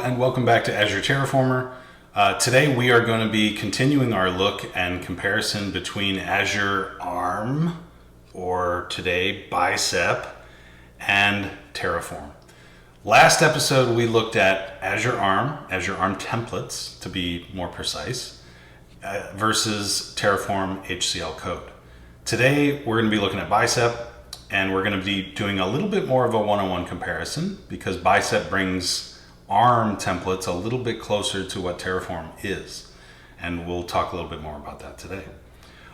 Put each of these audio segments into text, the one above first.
and welcome back to Azure Terraformer. Today we are going to be continuing our look and comparison between Azure ARM, or today Bicep, and Terraform. Last episode we looked at Azure ARM templates to be more precise, versus Terraform HCL code. Today we're going to be looking at Bicep, and we're going to be doing a little bit more of a one-on-one comparison because Bicep brings ARM templates a little bit closer to what Terraform is. And we'll talk a little bit more about that today.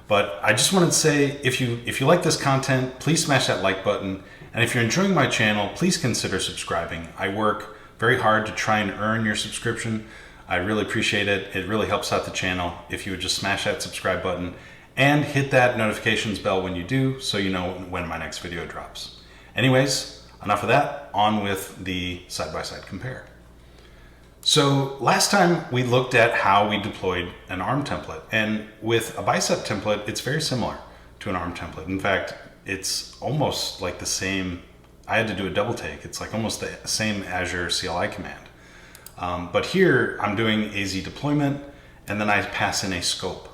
But I just wanted to say, if you like this content, please smash that like button. And if you're enjoying my channel, please consider subscribing. I work very hard to try and earn your subscription. I really appreciate it. It really helps out the channel if you would just smash that subscribe button and hit that notifications bell when you do, so you know when my next video drops. Anyways, enough of that, on with the side-by-side compare. So last time we looked at how we deployed an ARM template, and with a Bicep template, it's very similar to an ARM template. In fact, it's almost like the same. I had to do a double take. It's like almost the same Azure CLI command. But here I'm doing AZ deployment, and then I pass in a scope.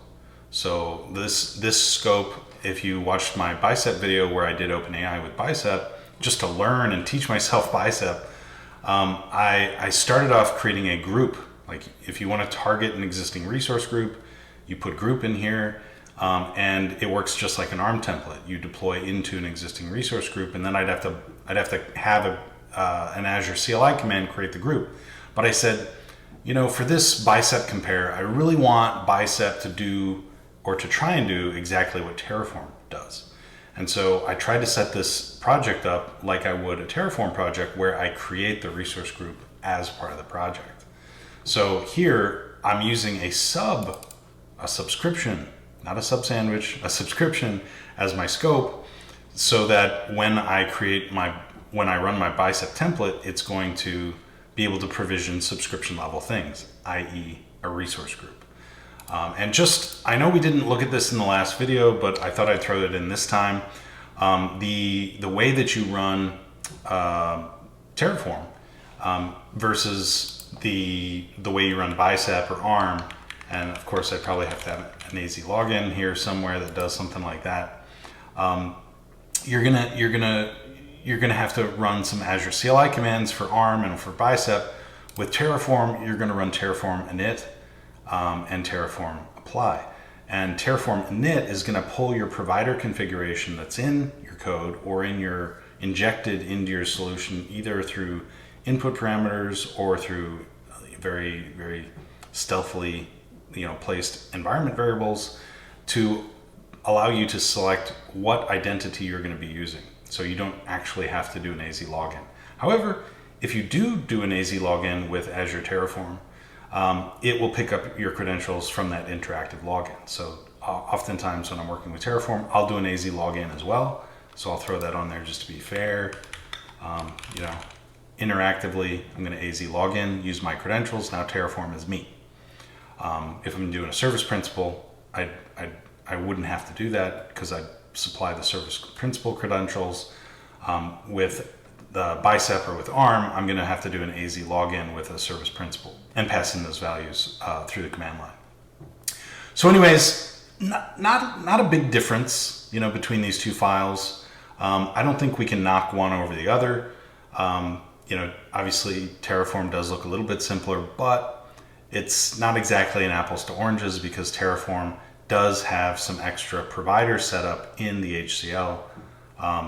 So this scope, if you watched my Bicep video where I did Open AI with Bicep, just to learn and teach myself Bicep, I started off creating a group. Like if you want to target an existing resource group, you put group in here, and it works just like an ARM template. You deploy into an existing resource group, and then I'd have to have an Azure CLI command create the group. But I said, you know, for this Bicep compare, I really want Bicep to do, or to try and do, exactly what Terraform does. And so I tried to set this project up like I would a Terraform project, where I create the resource group as part of the project. So here I'm using a subscription, not a sub sandwich, a subscription as my scope, so that when I run my Bicep template, it's going to be able to provision subscription level things, i.e. a resource group. And I know we didn't look at this in the last video, but I thought I'd throw it in this time. The way that you run Terraform versus the way you run Bicep or ARM, and of course I probably have to have an AZ login here somewhere that does something like that. You're gonna have to run some Azure CLI commands for ARM and for Bicep. With Terraform, you're gonna run Terraform init and Terraform apply. And Terraform init is going to pull your provider configuration that's in your code or injected into your solution, either through input parameters or through very, very stealthily, placed environment variables, to allow you to select what identity you're going to be using. So you don't actually have to do an AZ login. However, if you do an AZ login with Azure Terraform, it will pick up your credentials from that interactive login. So oftentimes when I'm working with Terraform, I'll do an AZ login as well. So I'll throw that on there just to be fair. Interactively, I'm going to AZ login, use my credentials. Now Terraform is me. If I'm doing a service principal, I wouldn't have to do that because I supply the service principal credentials. With the Bicep or with ARM, I'm going to have to do an AZ login with a service principal and pass in those values through the command line. So anyways, not a big difference, between these two files. I don't think we can knock one over the other. Obviously Terraform does look a little bit simpler, but it's not exactly an apples to oranges because Terraform does have some extra provider setup in the HCL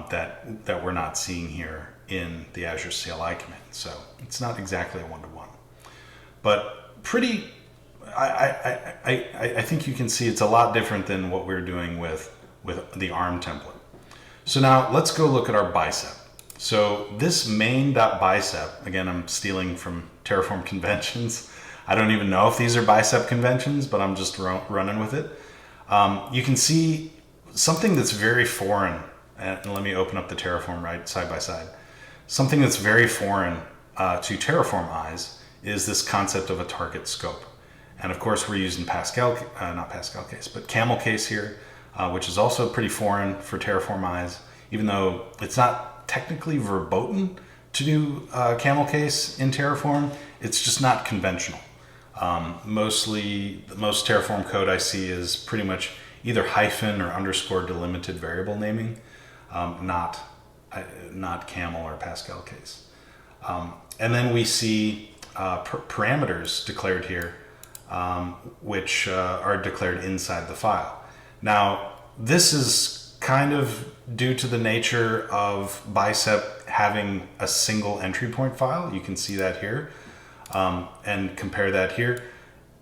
that we're not seeing here in the Azure CLI command. So it's not exactly a one-to-one, but I think you can see it's a lot different than what we're doing with the ARM template. So now let's go look at our Bicep. So this main.bicep, again, I'm stealing from Terraform conventions. I don't even know if these are Bicep conventions, but I'm just running with it. You can see something that's very foreign, and let me open up the Terraform right side by side. Something that's very foreign to Terraform eyes is this concept of a target scope. And of course we're using not Pascal case, but camel case here, which is also pretty foreign for Terraform eyes, even though it's not technically verboten to do camel case in Terraform. It's just not conventional. Mostly, the most Terraform code I see is pretty much either hyphen or underscore delimited variable naming, not camel or Pascal case. And then we see parameters declared here, which are declared inside the file. Now, this is kind of due to the nature of Bicep having a single entry point file. You can see that here, and compare that here.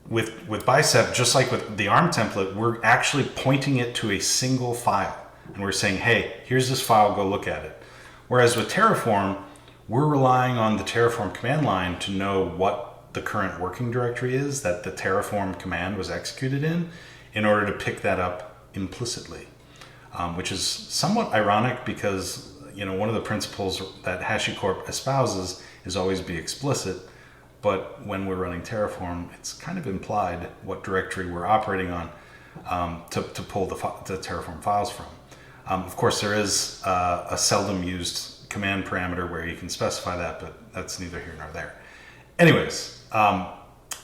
With Bicep, just like with the ARM template, we're actually pointing it to a single file. And we're saying, hey, here's this file, go look at it. Whereas with Terraform, we're relying on the Terraform command line to know what the current working directory is that the Terraform command was executed in order to pick that up implicitly, which is somewhat ironic because one of the principles that HashiCorp espouses is always be explicit, but when we're running Terraform, it's kind of implied what directory we're operating on to pull the Terraform files from. Of course, there is a seldom used command parameter where you can specify that, but that's neither here nor there. Anyways,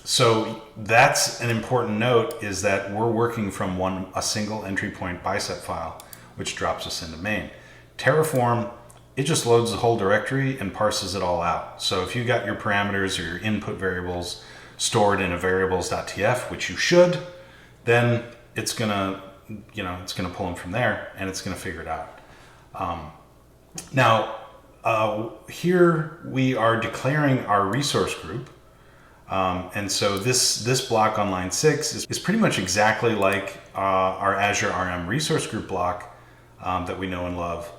so that's an important note, is that we're working from a single entry point Bicep file, which drops us into main. Terraform, it just loads the whole directory and parses it all out. So if you got your parameters or your input variables stored in a variables.tf, which you should, then it's gonna pull them from there and it's gonna figure it out. Now, here we are declaring our resource group. And so this block on line 6 is pretty much exactly like our Azure RM resource group block that we know and love.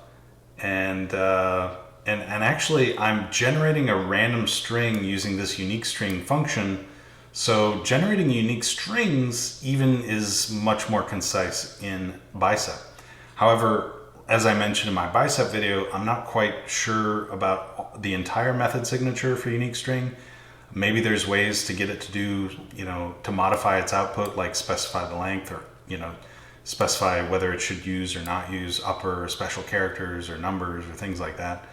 And actually, I'm generating a random string using this unique string function. So generating unique strings even is much more concise in Bicep. However, as I mentioned in my Bicep video, I'm not quite sure about the entire method signature for unique string. Maybe there's ways to get it to do, to modify its output, like specify the length, or, specify whether it should use or not use upper or special characters or numbers or things like that.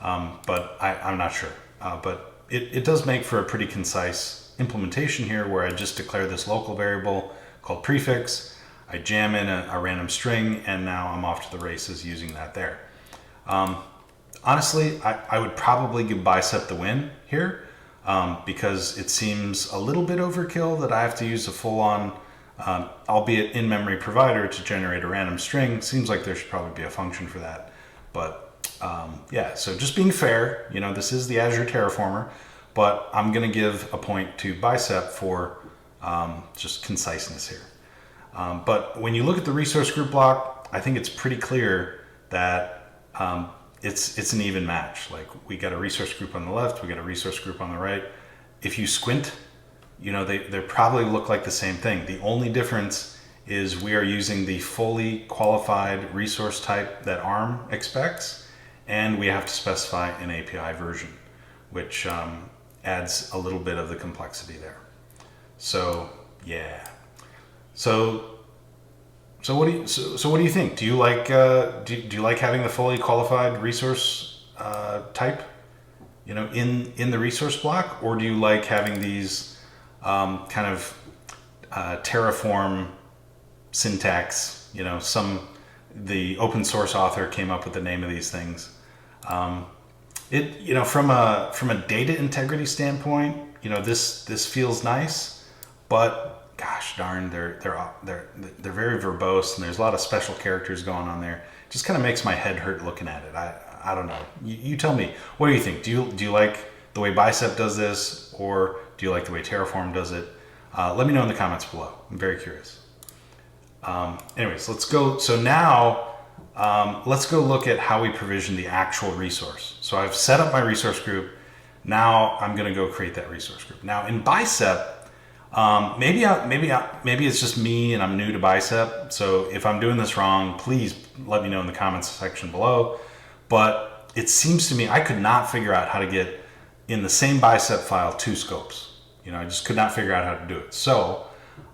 But I'm not sure. But it does make for a pretty concise implementation here, where I just declare this local variable called prefix. I jam in a random string, and now I'm off to the races using that there. Honestly, I would probably give Bicep the win here, because it seems a little bit overkill that I have to use a full-on, albeit in-memory provider to generate a random string. Seems like there should probably be a function for that. But yeah, so just being fair, this is the Azure Terraformer, but I'm going to give a point to Bicep for just conciseness here. But when you look at the resource group block, I think it's pretty clear that it's an even match. Like, we got a resource group on the left, we got a resource group on the right. If you squint, they probably look like the same thing. The only difference is we are using the fully qualified resource type that ARM expects, and we have to specify an API version, which adds a little bit of the complexity there. So yeah. So what do you think? Do you like do you like having the fully qualified resource type, in the resource block, or do you like having these kind of Terraform syntax? The open source author came up with the name of these things. From a data integrity standpoint, this feels nice, but gosh darn, they're very verbose, and there's a lot of special characters going on there. It just kind of makes my head hurt looking at it. I don't know. You tell me. What do you think? Do you like the way Bicep does this, or do you like the way Terraform does it? Let me know in the comments below. I'm very curious. Anyways, let's go. So now let's go look at how we provision the actual resource. So I've set up my resource group. Now I'm going to go create that resource group. Now in Bicep, maybe it's just me and I'm new to Bicep. So if I'm doing this wrong, please let me know in the comments section below. But it seems to me I could not figure out how to get in the same Bicep file 2 scopes. I just could not figure out how to do it. So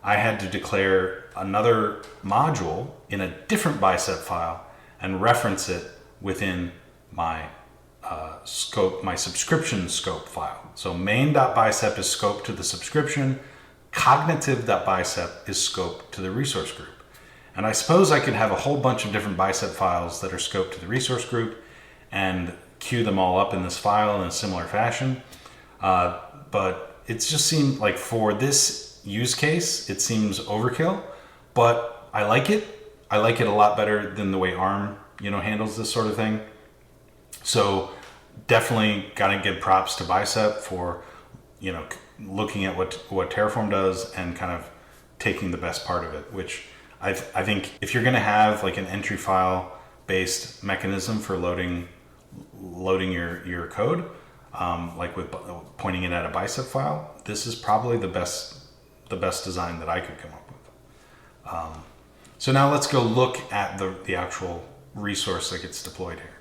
I had to declare another module in a different Bicep file and reference it within my scope, my subscription scope file. So main.bicep is scoped to the subscription. Cognitive.bicep is scoped to the resource group. And I suppose I could have a whole bunch of different bicep files that are scoped to the resource group and queue them all up in this file in a similar fashion. But it just seemed like for this use case, it seems overkill, but I like it. I like it a lot better than the way ARM, handles this sort of thing. So definitely got to give props to Bicep for, looking at what Terraform does and kind of taking the best part of it, which I think if you're going to have like an entry file based mechanism for loading your code, like with pointing it at a Bicep file, this is probably the best design that I could come up with. So now let's go look at the actual resource that gets deployed here.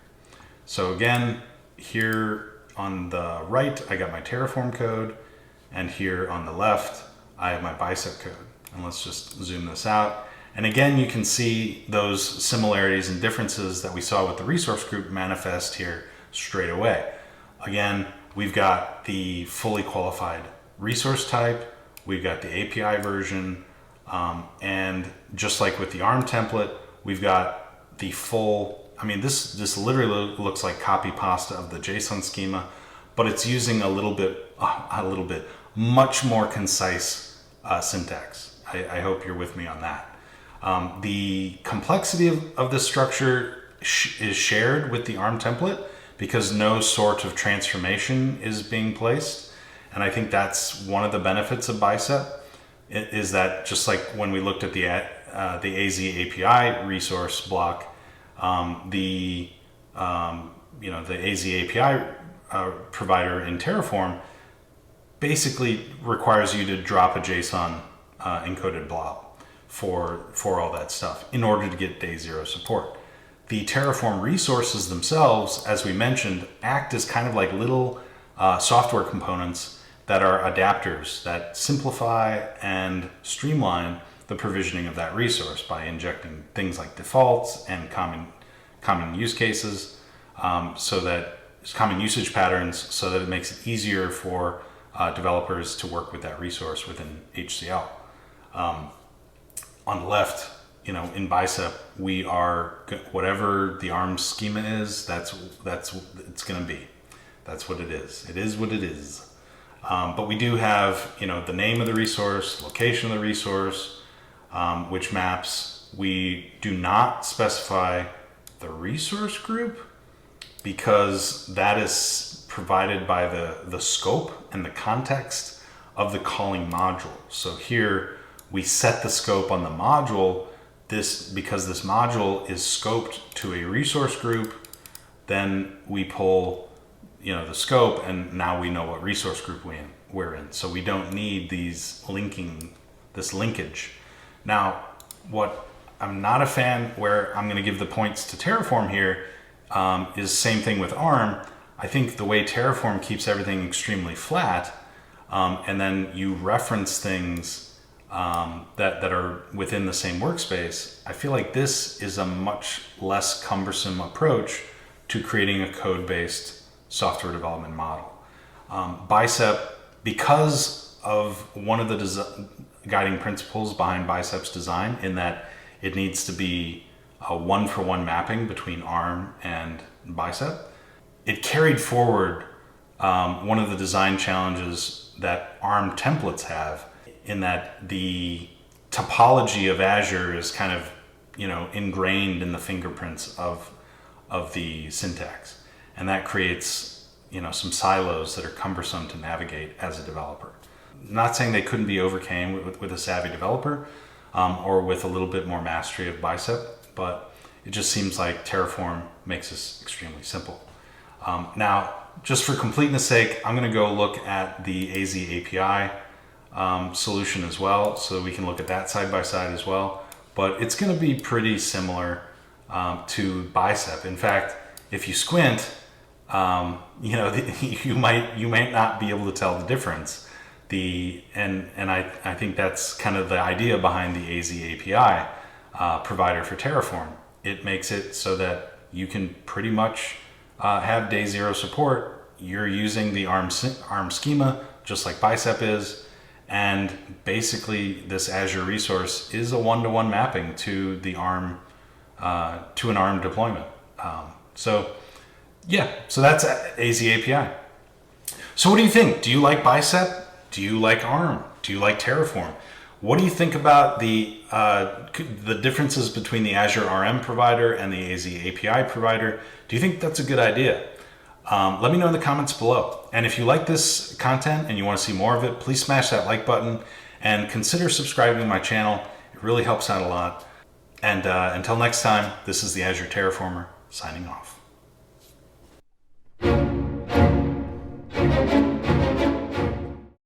So again, here on the right, I got my Terraform code, and here on the left, I have my Bicep code. And let's just zoom this out. And again, you can see those similarities and differences that we saw with the resource group manifest here straight away. Again, we've got the fully qualified resource type, we've got the API version, and just like with the ARM template, we've got the full, this literally looks like copy pasta of the JSON schema, but it's using a little bit much more concise syntax. I hope you're with me on that. The complexity of this structure is shared with the ARM template because no sort of transformation is being placed. And I think that's one of the benefits of Bicep, is that just like when we looked at the AZ API resource block, the AZ API provider in Terraform basically requires you to drop a JSON encoded blob for all that stuff in order to get day zero support. The Terraform resources themselves, as we mentioned, act as kind of like little software components that are adapters that simplify and streamline the provisioning of that resource by injecting things like defaults and common use cases, so that common usage patterns, so that it makes it easier for developers to work with that resource within HCL. On the left, in Bicep, we are whatever the ARM schema is. That's it's going to be. That's what it is. It is what it is. But we do have the name of the resource, location of the resource, which maps. We do not specify the resource group because that is provided by the scope and the context of the calling module. So here we set the scope on the module. Because this module is scoped to a resource group, then we pull the scope, and now we know what resource group we're in. So we don't need this linkage. Now, what I'm not a fan, where I'm going to give the points to Terraform here, is same thing with ARM. I think the way Terraform keeps everything extremely flat, and then you reference things that are within the same workspace, I feel like this is a much less cumbersome approach to creating a code-based software development model. Bicep, because of one of the guiding principles behind Bicep's design, in that it needs to be a one-for-one mapping between ARM and Bicep, it carried forward one of the design challenges that ARM templates have, in that the topology of Azure is kind of, ingrained in the fingerprints of the syntax. And that creates, some silos that are cumbersome to navigate as a developer. Not saying they couldn't be overcame with a savvy developer, or with a little bit more mastery of Bicep, but it just seems like Terraform makes this extremely simple. Now, just for completeness sake, I'm going to go look at the AZ API solution as well, so we can look at that side by side as well. But it's going to be pretty similar to Bicep. In fact, if you squint, you might not be able to tell the difference. I think that's kind of the idea behind the AZ API provider for Terraform. It makes it so that you can pretty much have day zero support, you're using the ARM schema, just like Bicep is. And basically, this Azure resource is a one-to-one mapping to the ARM, to an ARM deployment. So that's AZ API. So what do you think? Do you like Bicep? Do you like ARM? Do you like Terraform? What do you think about the differences between the Azure RM provider and the AZ API provider? Do you think that's a good idea? Let me know in the comments below. And if you like this content and you want to see more of it, please smash that like button and consider subscribing to my channel. It really helps out a lot. And until next time, this is the Azure Terraformer signing off.